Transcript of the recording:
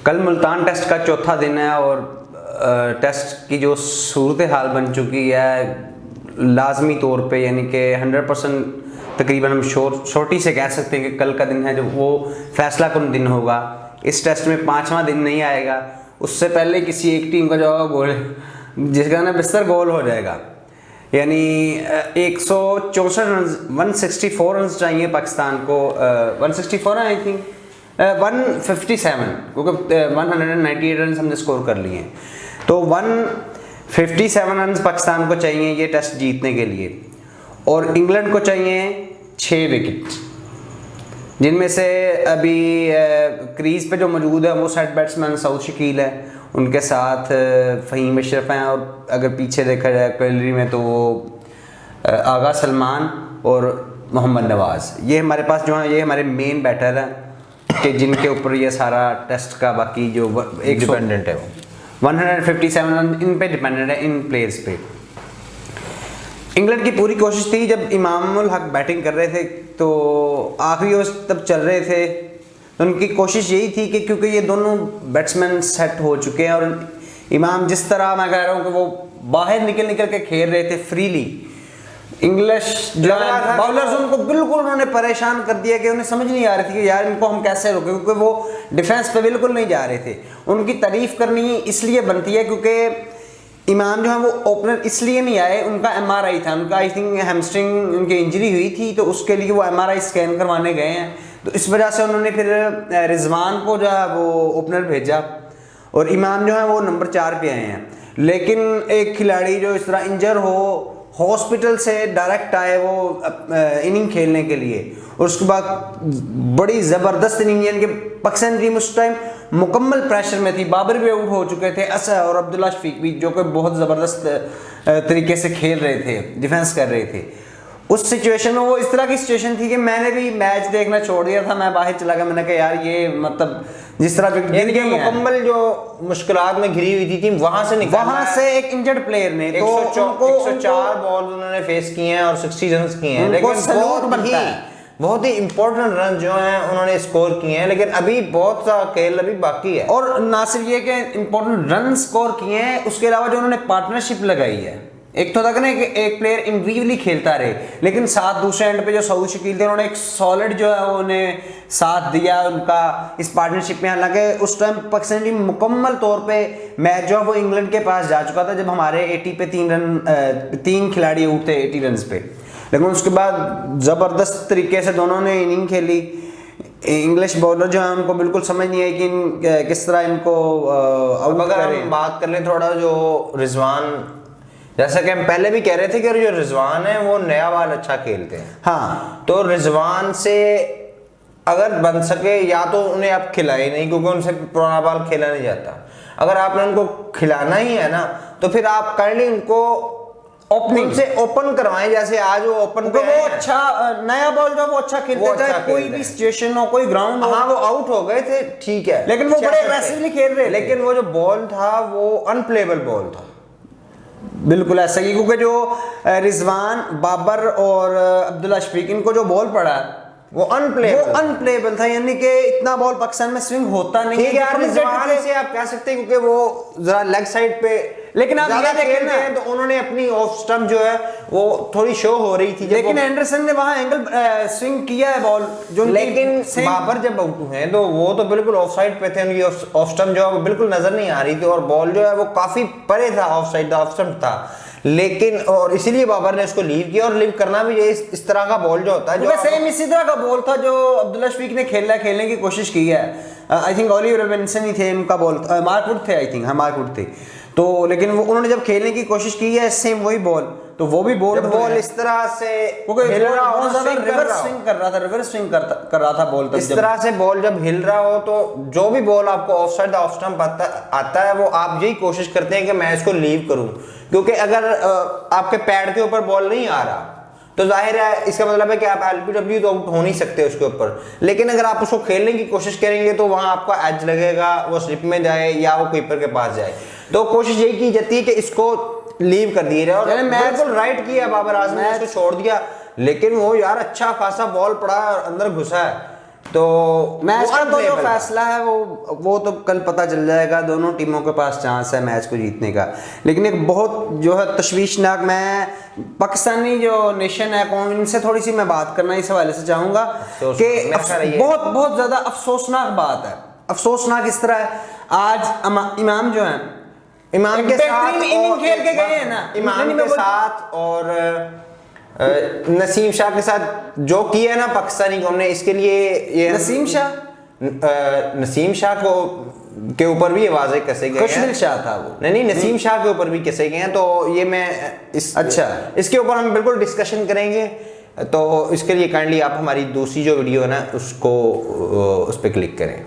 कल मुल्तान टेस्ट का चौथा दिन है और टेस्ट की जो सूरत हाल बन चुकी है लाजमी तौर पे, यानी कि 100% तकरीबन हम शॉर्टी से कह सकते हैं कि कल का दिन है जो वो फैसला कुन दिन होगा। इस टेस्ट में 5वां दिन नहीं आएगा, उससे पहले किसी एक टीम का जो गोल जिसका ना बिस्तर गोल हो जाएगा, यानी 164 रन 164 रन चाहिए पाकिस्तान को। 164 है आई थिंक, 157, क्योंकि 198 रन हमने स्कोर कर लिए हैं, तो 157 रन पाकिस्तान को चाहिए ये टेस्ट जीतने के लिए। और इंग्लैंड को चाहिए 6 विकेट, जिनमें से अभी क्रीज पे जो मौजूद है वो सेट बैट्समैन सऊद शकील है, उनके साथ फ़हीम अशरफ हैं, और अगर पीछे देखा जाए कैलरी में तो वो आगा सलमान और मोहम्मद नवाज़, ये हमारे पास जो है ये हमारे मेन बैटर हैं कि जिनके ऊपर ये सारा टेस्ट का बाकी जो एक डिपेंडेंट है, वो 157 रन इन पे डिपेंडेंट है, इन प्लेयर्स पे। इंग्लैंड की पूरी कोशिश थी जब इमामुल हक बैटिंग कर रहे थे तो आखिरी ओवर तब चल रहे थे, तो उनकी कोशिश यही थी कि क्योंकि ये दोनों बैट्समैन सेट हो चुके हैं और इमाम जिस तरह मैं कह रहा हूँ कि वो बाहर निकल के खेल रहे थे फ्रीली, इंग्लिश जो बाउलर्स उनको बिल्कुल उन्होंने परेशान कर दिया कि उन्हें समझ नहीं आ रही थी कि यार इनको हम कैसे रोकें, क्योंकि वो डिफेंस पे बिल्कुल नहीं जा रहे थे। उनकी तारीफ करनी इसलिए बनती है क्योंकि इमाम जो है वो ओपनर इसलिए नहीं आए, उनका एमआरआई था, उनका आई थिंक हैमस्ट्रिंग उनकी इंजरी हुई थी, तो उसके लिए वो एमआरआई स्कैन करवाने गए हैं, तो इस वजह से उन्होंने फिर रिजवान को जो है वो ओपनर भेजा और इमाम जो है वो नंबर 4 पे आए हैं। लेकिन एक खिलाड़ी जो इस तरह इंजर हो, हॉस्पिटल से डायरेक्ट आए वो इनिंग खेलने के लिए, और उसके बाद बड़ी ज़बरदस्त इनिंग, यानी कि पाकिस्तान टीम उस टाइम मुकम्मल प्रेशर में थी, बाबर भी आउट हो चुके थे, असर और अब्दुल्ला शफीक भी जो कि बहुत ज़बरदस्त तरीके से खेल रहे थे, डिफेंस कर रहे थे। उस सिचुएशन में वो इस तरह की सिचुएशन थी कि मैंने भी मैच देखना छोड़ दिया था, मैं बाहर चला गया, मैंने कहा यार ये मतलब जिस तरह मुकम्मल जो मुश्किलात में घिरी हुई थी वहां से एक इंजर्ड प्लेयर ने 104 बॉल उन्होंने फेस किए हैं और 60 रन किए हैं, लेकिन बहुत ही इंपॉर्टेंट रन जो हैं उन्होंने स्कोर किए हैं, लेकिन अभी बहुत सा खेल अभी बाकी है। और ना सिर्फ ये कि इंपॉर्टेंट रन स्कोर किए हैं, उसके अलावा जो उन्होंने पार्टनरशिप लगाई है, एक तो तक ना एक प्लेयर इंडिविजुअली खेलता रहे, लेकिन साथ दूसरे एंड पे जो सऊद शकील थे उन्होंने एक सॉलिड जो है उन्हें साथ दिया उनका इस पार्टनरशिप में। हालांकि उस टाइम पाकिस्तान टीम मुकम्मल तौर पे मैच जो है वो इंग्लैंड के पास जा चुका था जब हमारे 80 पे 3 खिलाड़ी आउट थे 80 रन पे, लेकिन उसके बाद ज़बरदस्त तरीके से दोनों ने इनिंग खेली। इंग्लिश बॉलर जो है उनको बिल्कुल समझ नहीं आई कि किस तरह इनको अगर हम बात कर लें थोड़ा जो रिजवान, जैसा कि हम पहले भी कह रहे थे कि जो रिजवान है वो नया बाल अच्छा खेलते हैं, हाँ, तो रिजवान से अगर बन सके या तो उन्हें आप खिलाए नहीं, क्योंकि उनसे पुराना बाल खेला नहीं जाता, अगर आपने उनको खिलाना ही है ना तो फिर आप काइंडली उनको ओपनिंग से ओपन करवाएं, जैसे आज वो ओपन पे वो अच्छा नया बॉल जो वो अच्छा खेलते थे, कोई भी सिचुएशन हो, कोई ग्राउंड हो। हाँ वो आउट हो गए थे ठीक है, लेकिन वो बड़े एग्रेसिवली खेल रहे थे, लेकिन वो जो बॉल था वो अनप्लेबल बॉल था, बिल्कुल ऐसा ही, क्योंकि जो रिजवान, बाबर और अब्दुल्ला शफीक इनको जो बॉल पड़ा वो अनप्लेबल था, यानी कि इतना बॉल पाकिस्तान में स्विंग होता नहीं है यार। रिजवान से आप कह सकते हैं क्योंकि वो जरा लेग साइड पे, लेकिन आप ये देखें ना तो उन्होंने अपनी ऑफ स्टंप जो है वो थोड़ी शो हो रही थी, लेकिन एंडरसन ने वहां एंगल स्विंग किया है बॉल जो, लेकिन बाबर जब आउट हुए तो वो तो बिल्कुल ऑफ साइड पे थे, उनकी ऑफ स्टंप जो है वो बिल्कुल नजर नहीं आ रही थी और बॉल जो है वो काफी परे था, ऑफ साइड ऑफ स्टंप था, लेकिन और इसीलिए बाबर ने उसको लीव किया। और लीव करना भी इस तरह का बॉल जो होता है जो सेम इसी तरह का बॉल था जो अब्दुल्ला शफीक ने खेलने की कोशिश की है, आई थिंक ओलिवर रॉबिन्सन ही थे उनका बॉल, मार्कवुड थे, आई थिंक हाँ मार्कवुड थे, तो लेकिन वो उन्होंने जब खेलने की कोशिश की है सेम वही बॉल, तो वो भी बॉल इस तरह से रिवर्स स्विंग कर रहा था बॉल, इस तरह से बॉल जब हिल रहा हो तो जो भी बॉल आपको ऑफ साइड ऑफ स्टंप आता है वो आप यही कोशिश करते हैं कि मैं इसको लीव करूं, क्योंकि अगर आपके पैड के ऊपर बॉल नहीं आ रहा तो जाहिर है इसका मतलब है कि आप एलबीडब्ल्यू तो आउट हो नहीं सकते उसके ऊपर, लेकिन अगर आप उसको खेलने की कोशिश करेंगे तो वहां आपका एज लगेगा, वो स्लिप में जाए या वो कीपर के पास जाए, तो कोशिश यही की जाती है कि इसको लीव कर दिया जाए। और बिल्कुल राइट किया बाबर आजम ने, इसको छोड़ दिया, लेकिन वो यार अच्छा खासा बॉल पड़ा अंदर घुसा है, तो मैच वो का तो जो unplayable था। फैसला है वो तो कल पता चल जाएगा। दोनों टीमों के पास चांस है मैच को जीतने का, लेकिन एक बहुत जो है तशवीशनाक, मैं पाकिस्तानी जो नेशन है कौन, इनसे थोड़ी सी मैं बात करना इस हवाले से चाहूंगा कि मेरा ख्याल है ये- बहुत बहुत ज्यादा अफसोसनाक बात है। अफसोसनाक इस तरह है, आज इमाम जो है इमाम एक के साथ बेहतरीन इनिंग और खेल के एक गए हैं ना, इमाम नहीं, के मैं बोल- साथ और नसीम शाह के साथ जो किया है ना पाकिस्तानी कौम ने, इसके लिए ये नसीम शाह, नसीम शाह को के ऊपर भी आवाजें कसे गए खुशदिल हैं। शाह था वो। नहीं नसीम शाह के ऊपर भी कसे गए हैं, तो ये मैं अच्छा। इसके ऊपर हम बिल्कुल डिस्कशन करेंगे। तो इसके लिए काइंडली आप हमारी दूसरी जो वीडियो है ना उसको उस पर क्लिक करें।